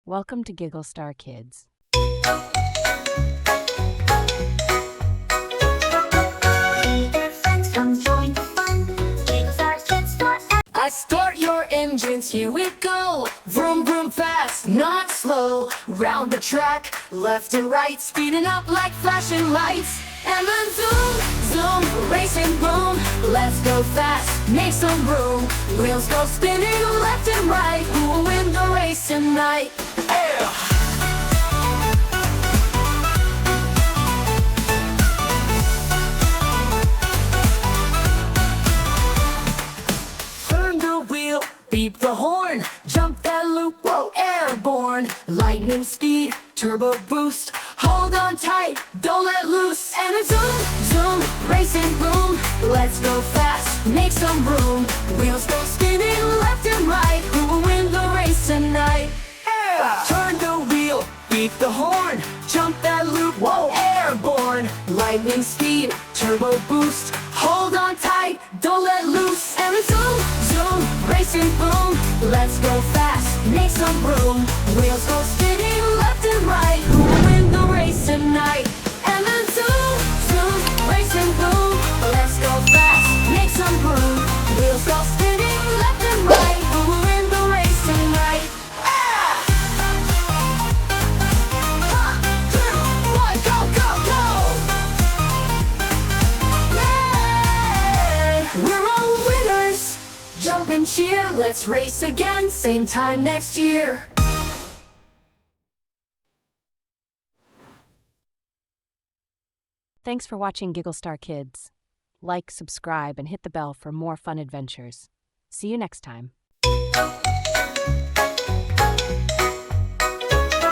Welcome to Giggle Star Kids. Friends, come join the fun. Giggle Star Kids. I start your engines, here we go. Vroom, vroom, fast, not slow. Round the track, left and right, speeding up like flashing lights. And then zoom, zoom, racing boom. Let's go fast, make some room. Wheels go spinning left and right. Who will win the race tonight? Yeah! Turn the wheel, beep the horn, jump that loop, whoa, airborne. Lightning speed, turbo boost, hold on tight, don't let loose. And a zoom, zoom, racing boom. Let's go fast, make some room. Wheels go spinning left and right. Who will win the race tonight? Yeah! Turn the wheel, beep the horn, jump that loop, whoa, airborne. Lightning speed, turbo boost, hold on tight, don't let loose. And a zoom, zoom, racing boom. Let's go fast, make some room. Wheels go spinning left and right. Who will win the race tonight? And then zoom, zoom, racing boom. Let's go fast, make some room. Wheels go spinning left and right. Who will win the race tonight? Ah! 1, 2, 1, go, go, go! Yeah! We're all winners. Jump and cheer, let's race again, same time next year. Thanks for watching Giggle Star Kids. Like, subscribe, and hit the bell for more fun adventures. See you next time.